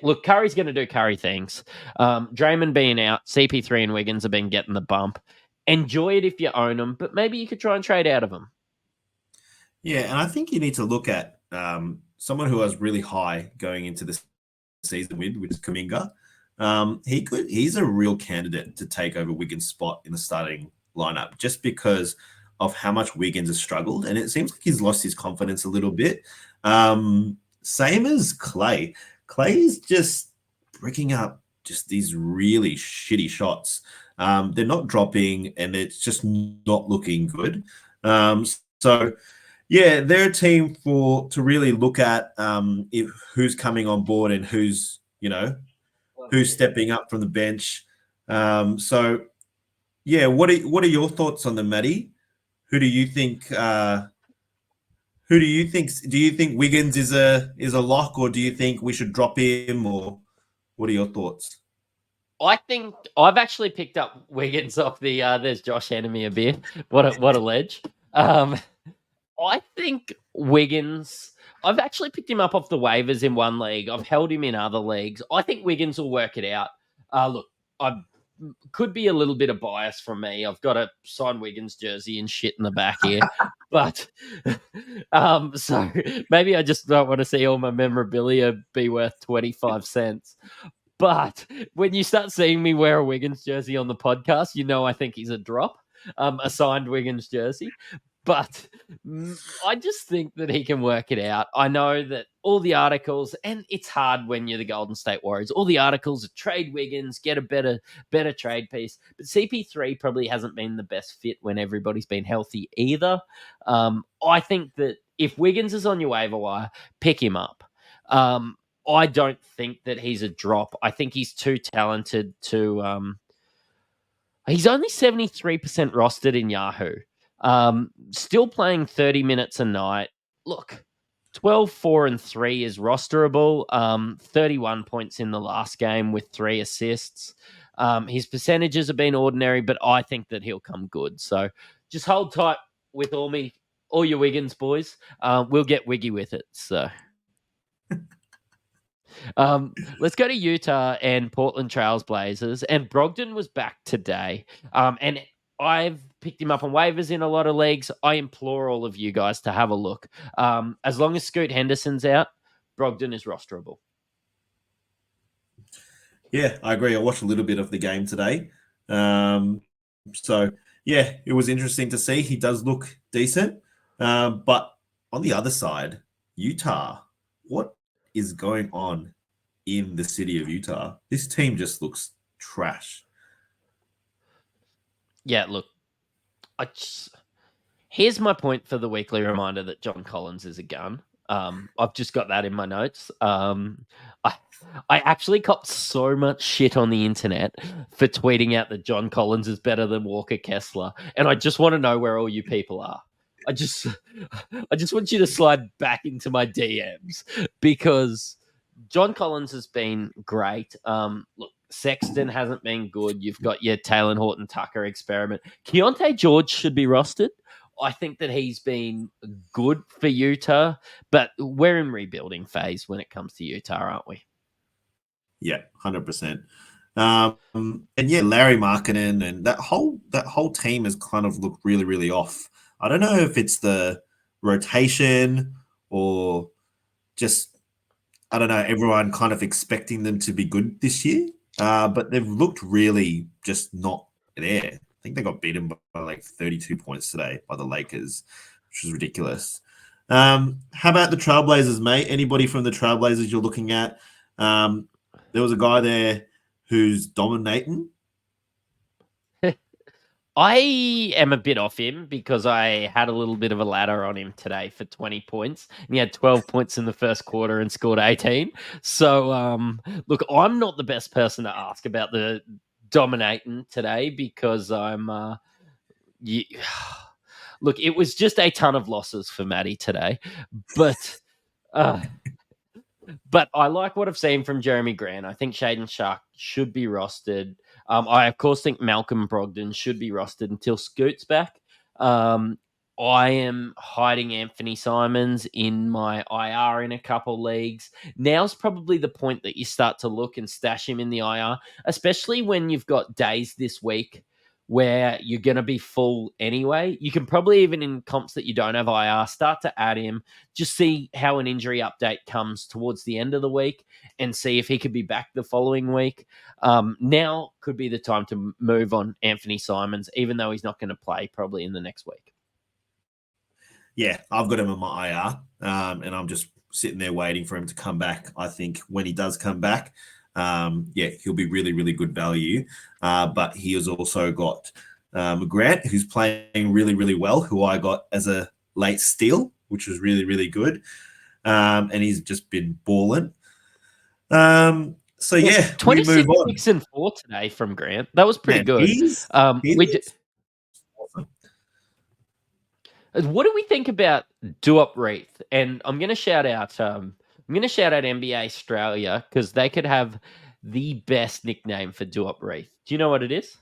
look, Curry's going to do Curry things. Draymond being out, CP3 and Wiggins have been getting the bump. Enjoy it if you own them, but maybe you could try and trade out of them. Yeah, and I think you need to look at someone who was really high going into the season with, which is Kuminga. He's a real candidate to take over Wiggins' spot in the starting lineup just because of how much Wiggins has struggled. And it seems like he's lost his confidence a little bit. Same as Clay. Clay is just bricking up just these really shitty shots. They're not dropping and it's just not looking good. So yeah, they're a team to really look at who's coming on board and who's stepping up from the bench. What are your thoughts on them, Matty? Who do you think? Do you think Wiggins is a lock, or do you think we should drop him, or what are your thoughts? I think I've actually picked up Wiggins off the. There's Josh handing me a beer. What a ledge. I think Wiggins. I've actually picked him up off the waivers in one league. I've held him in other leagues. I think Wiggins will work it out. Look, could be a little bit of bias from me. I've got a signed Wiggins jersey and shit in the back here, but so maybe I just don't want to see all my memorabilia be worth 25 cents. But when you start seeing me wear a Wiggins jersey on the podcast, you know I think he's a drop, a signed Wiggins jersey. But I just think that he can work it out. I know that all the articles, and it's hard when you're the Golden State Warriors, all the articles are trade Wiggins, get a better trade piece. But CP3 probably hasn't been the best fit when everybody's been healthy either. I think that if Wiggins is on your waiver wire, pick him up. I don't think that he's a drop. I think he's too talented to. He's only 73% rostered in Yahoo. Still playing 30 minutes a night. Look, 12, 4, and 3 is rosterable. 31 points in the last game with 3 assists. His percentages have been ordinary, but I think that he'll come good. So just hold tight with all your Wiggins boys. We'll get wiggy with it. So. Let's go to Utah and Portland Trails Blazers. And Brogdon was back today. And I've picked him up on waivers in a lot of leagues. I implore all of you guys to have a look. As long as Scoot Henderson's out, Brogdon is rosterable. Yeah, I agree. I watched a little bit of the game today. So, yeah, it was interesting to see. He does look decent. But on the other side, Utah, what is going on in the city of Utah? This team just looks trash. Yeah, look, here's my point for the weekly reminder that John Collins is a gun. I've just got that in my notes. I actually copped so much shit on the internet for tweeting out that John Collins is better than Walker Kessler, and I just want to know where all you people are. I just want you to slide back into my DMs because John Collins has been great. Look, Sexton hasn't been good. You've got your Taylor Horton Tucker experiment. Keontae George should be rostered. I think that he's been good for Utah, but we're in rebuilding phase when it comes to Utah, aren't we? Yeah, 100%. And yeah, Larry Markkinen and that whole team has kind of looked really, really off. I don't know if it's the rotation or just, I don't know, everyone kind of expecting them to be good this year. But they've looked really just not there. I think they got beaten by like 32 points today by the Lakers, which is ridiculous. How about the Trailblazers, mate? Anybody from the Trailblazers you're looking at? There was a guy there who's dominating. I am a bit off him because I had a little bit of a ladder on him today for 20 points. And he had 12 points in the first quarter and scored 18. So, look, I'm not the best person to ask about the dominating today because I'm... Look, it was just a ton of losses for Matty today. But I like what I've seen from Jeremy Grant. I think Shaden Sharp should be rostered. I, of course, think Malcolm Brogdon should be rostered until Scoot's back. I am hiding Anthony Simons in my IR in a couple leagues. Now's probably the point that you start to look and stash him in the IR, especially when you've got days this week where you're going to be full anyway. You can probably, even in comps that you don't have IR, start to add him, just see how an injury update comes towards the end of the week and see if he could be back the following week. Now could be the time to move on Anthony Simons, even though he's not going to play probably in the next week. Yeah, I've got him in my IR, and I'm just sitting there waiting for him to come back. I think when he does come back, he'll be really, really good value. But he has also got Grant, who's playing really, really well, who I got as a late steal, which was really, really good. And he's just been balling. So, yeah, 26, we move on. 6 and 4 today from Grant. That was pretty good. What do we think about Duop Reith? And I'm going to shout out NBA Australia because they could have the best nickname for Duop Reith. Do you know what it is?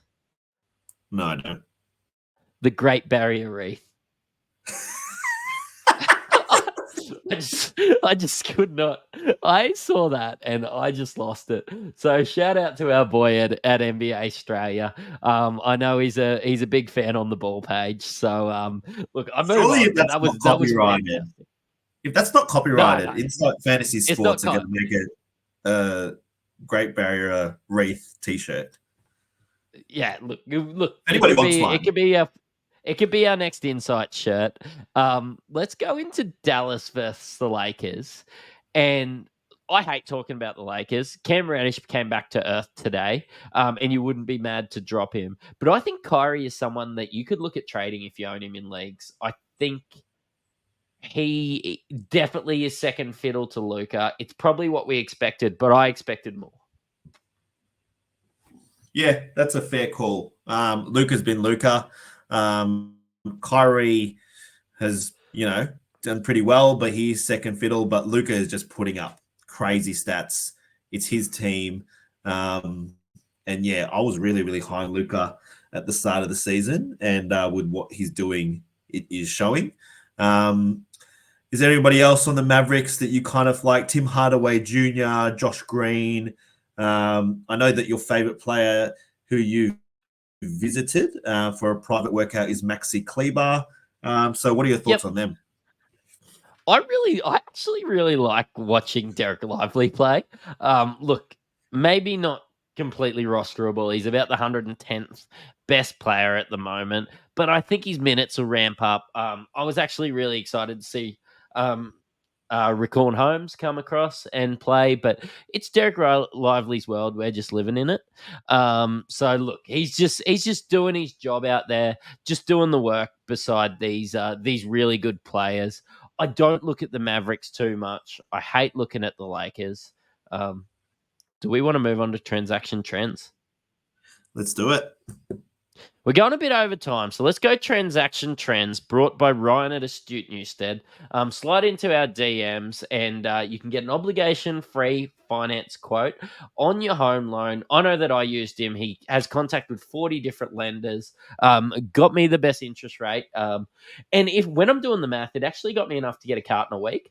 No, I don't. The Great Barrier Reef. I just could not. I saw that and I just lost it. So shout out to our boy at NBA Australia. I know he's a big fan on the ball page. So look, I move Surely, on, if but that's that not was copyrighted, fantastic. if that's not No, copyrighted, no, Inside Fantasy it's not. Sports are going to make a Great Barrier Reef T-shirt. Yeah, look, If anybody wants one, it could be our next Insight shirt. Let's go into Dallas versus the Lakers, and I hate talking about the Lakers. Cam Reddish came back to earth today, and you wouldn't be mad to drop him. But I think Kyrie is someone that you could look at trading if you own him in leagues. I think he definitely is second fiddle to Luka. It's probably what we expected, but I expected more. yeah, that's a fair call. Luka's been Luka. Kyrie has, done pretty well, but he's second fiddle. But Luka is just putting up crazy stats. It's his team. And yeah, I was really, really high on Luka at the start of the season. And with what he's doing, it is showing. Is there anybody else on the Mavericks that you kind of like? Tim Hardaway Jr., Josh Green. I know that your favorite player who you visited for a private workout is Maxi Kleber. So what are your thoughts on them? I actually really like watching Derek Lively play. Look, maybe not completely rosterable. He's about the 110th best player at the moment, but I think his minutes will ramp up. I was actually really excited to see um, Raquan Holmes come across and play, but it's Derek Lively's world. We're just living in it. So look, he's just doing his job out there, just doing the work beside these really good players. I don't look at the Mavericks too much. I hate looking at the Lakers. Do we want to move on to transaction trends? Let's do it. We're going a bit over time, so let's go transaction trends brought by Ryan at Astute Newstead. Slide into our DMs and you can get an obligation-free finance quote on your home loan. I know that I used him. He has contact with 40 different lenders, got me the best interest rate. And when I'm doing the math, it actually got me enough to get a carton a week.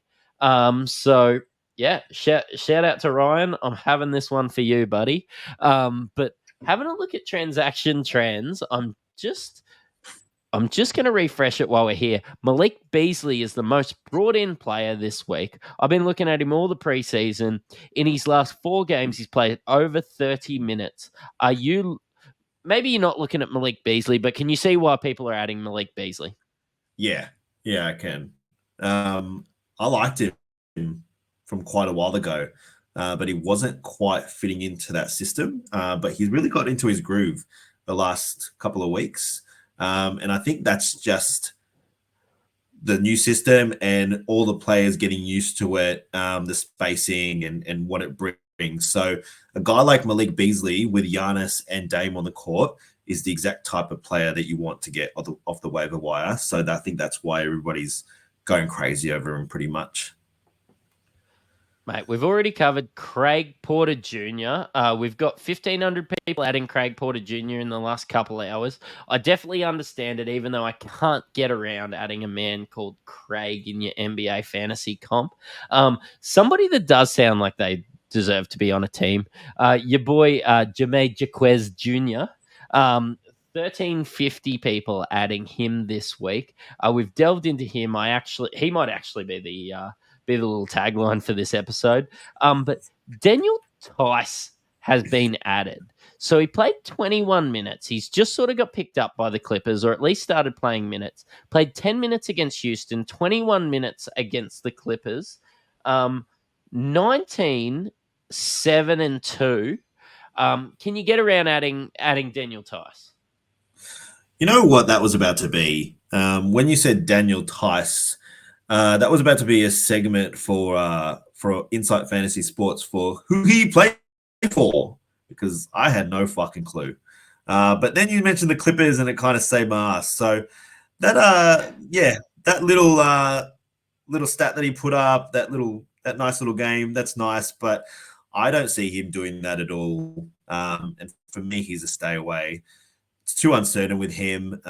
So yeah, shout out to Ryan. I'm having this one for you, buddy. But having a look at transaction trends, I'm just going to refresh it while we're here. Malik Beasley is the most brought in player this week. I've been looking at him all the preseason. In his last 4 games, he's played over 30 minutes. Maybe you're not looking at Malik Beasley, but can you see why people are adding Malik Beasley? Yeah, I can. I liked him from quite a while ago. But he wasn't quite fitting into that system. But he's really got into his groove the last couple of weeks. And I think that's just the new system and all the players getting used to it, the spacing and what it brings. So a guy like Malik Beasley with Giannis and Dame on the court is the exact type of player that you want to get off the waiver wire. So I think that's why everybody's going crazy over him pretty much. Mate, we've already covered Craig Porter Jr. We've got 1,500 people adding Craig Porter Jr. in the last couple of hours. I definitely understand it, even though I can't get around adding a man called Craig in your NBA fantasy comp. Somebody that does sound like they deserve to be on a team. Your boy, Jameer Jaquez Jr., 1,350 people adding him this week. We've delved into him. He might actually be the little tagline for this episode. But Daniel Tice has been added. So he played 21 minutes. He's just sort of got picked up by the Clippers, or at least started playing minutes. Played 10 minutes against Houston, 21 minutes against the Clippers. 19, 7, and 2. Can you get around adding Daniel Tice? You know what that was about to be? When you said Daniel Tice, that was about to be a segment for Insight Fantasy Sports for who he played for, because I had no fucking clue. But then you mentioned the Clippers, and it kind of saved my ass. So that that little stat that he put up, that nice little game, that's nice. But I don't see him doing that at all. And for me, he's a stay away. It's too uncertain with him.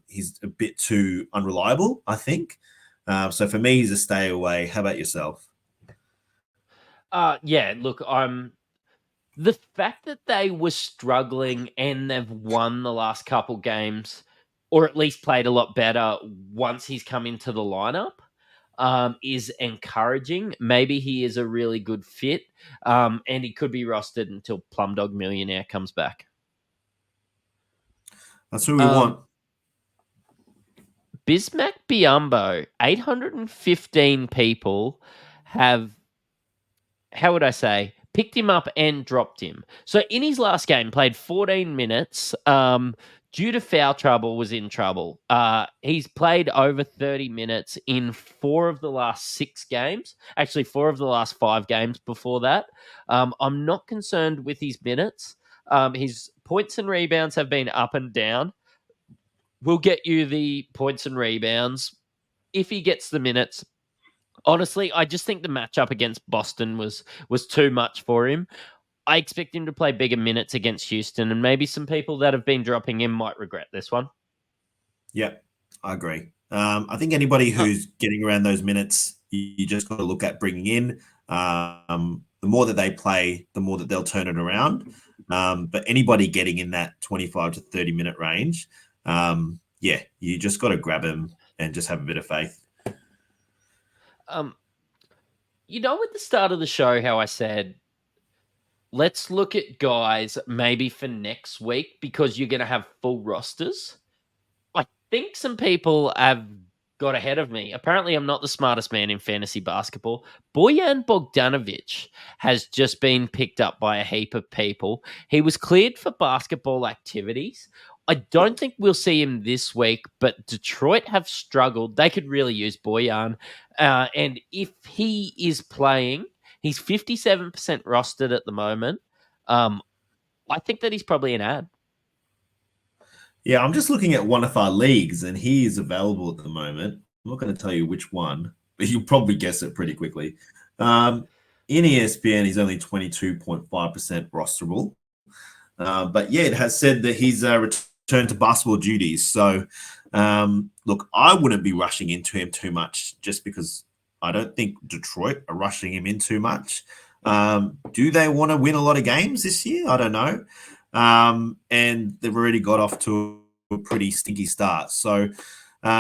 He's a bit too unreliable, I think. So for me, he's a stay away. How about yourself? Yeah, look, the fact that they were struggling and they've won the last couple games, or at least played a lot better once he's come into the lineup, is encouraging. Maybe he is a really good fit, and he could be rostered until Plumdog Millionaire comes back. That's who we Um, want. Bismack Biombo, 815 people have, how would I say, picked him up and dropped him. So in his last game, played 14 minutes. Due to foul trouble, was in trouble. He's played over 30 minutes in 4 of the last 6 games. Actually, 4 of the last 5 games before that. I'm not concerned with his minutes. His points and rebounds have been up and down. We'll get you the points and rebounds if he gets the minutes. Honestly, I just think the matchup against Boston was too much for him. I expect him to play bigger minutes against Houston, and maybe some people that have been dropping him might regret this one. Yep, I agree. I think anybody Uh, who's getting around those minutes, you just got to look at bringing in. The more that they play, the more that they'll turn it around. But anybody getting in that 25 to 30 minute range, yeah, you just got to grab him and just have a bit of faith. Um, at the start of the show, how I said, let's look at guys maybe for next week because you're going to have full rosters. I think some people have got ahead of me. Apparently, I'm not the smartest man in fantasy basketball. Bojan Bogdanovic has just been picked up by a heap of people. He was cleared for basketball activities. I don't think we'll see him this week, but Detroit have struggled. They could really use Bojan. And if he is playing, he's 57% rostered at the moment. I think that he's probably an ad. Yeah, I'm just looking at one of our leagues, and he is available at the moment. I'm not going to tell you which one, but you'll probably guess it pretty quickly. In ESPN, he's only 22.5% rosterable. But yeah, it has said that he's returned to basketball duties. So, look, I wouldn't be rushing into him too much just because I don't think Detroit are rushing him in too much. Do they want to win a lot of games this year? I don't know. And they've already got off to a pretty stinky start. So,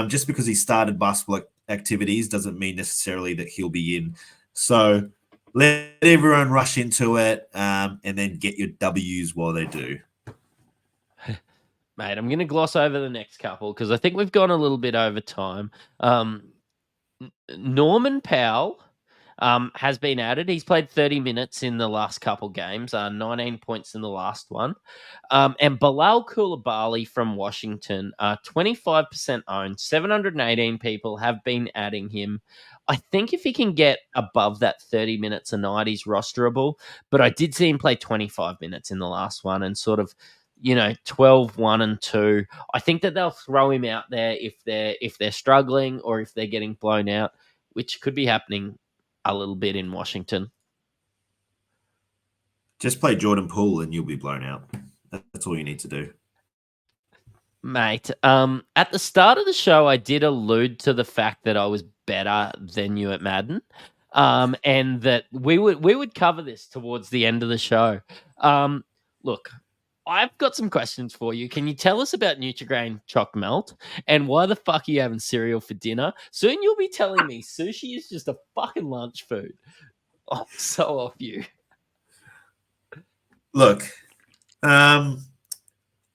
just because he started basketball activities doesn't mean necessarily that he'll be in. So, let everyone rush into it and then get your W's while they do. Mate, I'm going to gloss over the next couple because I think we've gone a little bit over time. Norman Powell has been added. He's played 30 minutes in the last couple games, 19 points in the last one. And Bilal Coulibaly from Washington, 25% owned. 718 people have been adding him. I think if he can get above that 30 minutes a night, he's rosterable. But I did see him play 25 minutes in the last one and sort of, 12, 1 and 2. I think that they'll throw him out there if they're struggling or if they're getting blown out, which could be happening a little bit in Washington. Just play Jordan Poole and you'll be blown out. That's all you need to do. Mate, at the start of the show, I did allude to the fact that I was better than you at Madden, and that we would cover this towards the end of the show. Look, I've got some questions for you. Can you tell us about Nutri-Grain Choc Melt and why the fuck are you having cereal for dinner? Soon you'll be telling me sushi is just a fucking lunch food. I'm so off you. Look, I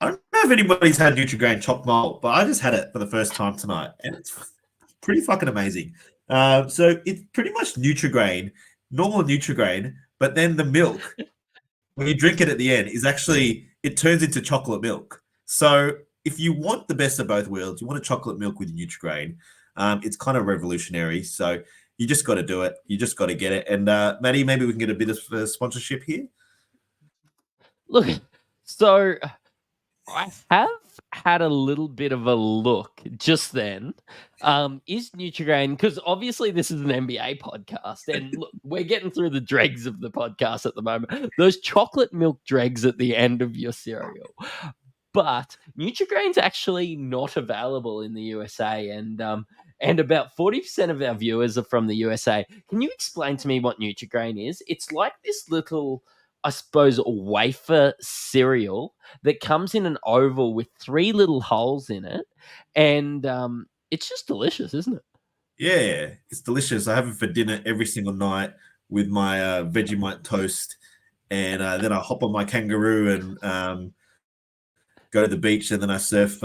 don't know if anybody's had Nutri-Grain Choc Malt, but I just had it for the first time tonight, and it's pretty fucking amazing. So it's pretty much Nutri-Grain, normal Nutri-Grain, but then the milk, when you drink it at the end, is actually, it turns into chocolate milk. So if you want the best of both worlds, you want a chocolate milk with Nutri-Grain, it's kind of revolutionary. So you just got to do it. You just got to get it. And Maddie, maybe we can get a bit of sponsorship here. Look, so I have had a little bit of a look just then. Is Nutri-Grain, because obviously this is an NBA podcast, and look, we're getting through the dregs of the podcast at the moment. Those chocolate milk dregs at the end of your cereal. But Nutri-Grain's actually not available in the USA, and and about 40% of our viewers are from the USA. Can you explain to me what Nutri-Grain is? It's like this little, I suppose, wafer cereal that comes in an oval with 3 little holes in it, and it's just delicious, isn't it? Yeah, it's delicious. I have it for dinner every single night with my Vegemite toast, and then I hop on my kangaroo and go to the beach, and then I surf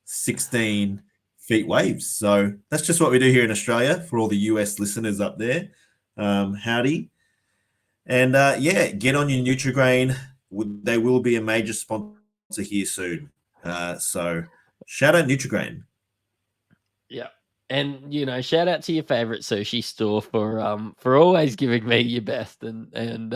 16 feet waves. So that's just what we do here in Australia for all the US listeners up there. Howdy. And yeah, get on your Nutri-Grain. They will be a major sponsor here soon. So shout out Nutri-Grain. Yeah. And shout out to your favorite sushi store for always giving me your best and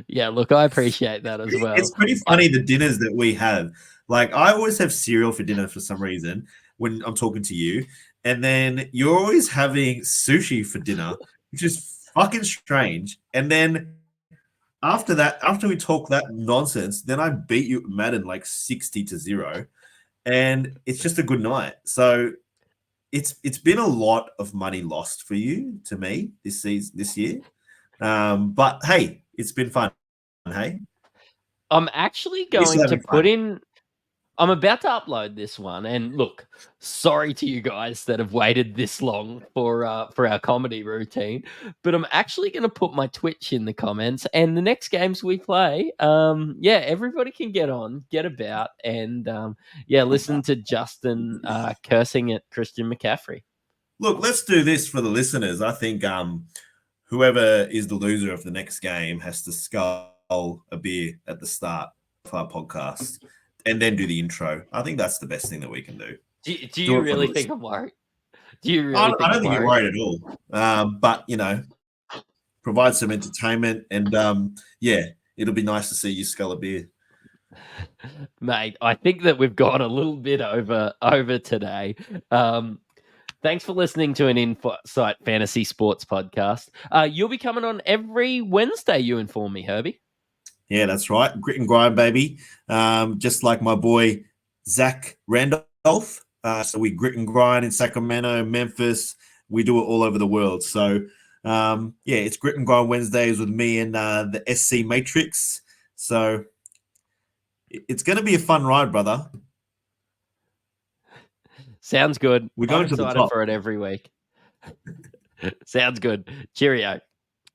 yeah, look, I appreciate that as well. It's pretty funny the dinners that we have. Like I always have cereal for dinner for some reason when I'm talking to you, and then you're always having sushi for dinner, which is fucking strange. And then after that, after we talk that nonsense, then I beat you at Madden like 60-0, and it's just a good night. So it's been a lot of money lost for you to me this year. But hey, it's been fun. Hey, I'm actually at least going you're to having put fun. in I'm about to upload this one, and look, sorry to you guys that have waited this long for our comedy routine, but I'm actually going to put my Twitch in the comments, and the next games we play, yeah, everybody can get on, get about, and yeah, listen to Justin cursing at Christian McCaffrey. Look, let's do this for the listeners. I think whoever is the loser of the next game has to scull a beer at the start of our podcast and then do the intro. I think that's the best thing that we can do. Do Do you it for the really think listeners. I'm worried? Do you I really think don't I'm think you're worried? worried at all. But provide some entertainment, and yeah, it'll be nice to see you scull a beer. Mate, I think that we've gone a little bit over today. Thanks for listening to an Insight Fantasy Sports podcast. You'll be coming on every Wednesday, you inform me, Herbie. Yeah, that's right. Grit and grind, baby. Just like my boy Zach Randolph. So we grit and grind in Sacramento, Memphis. We do it all over the world. So yeah, it's Grit and Grind Wednesdays with me and the SC Matrix. So it's going to be a fun ride, brother. Sounds good. We're I'm going to the excited top. for it every week. Sounds good. Cheerio.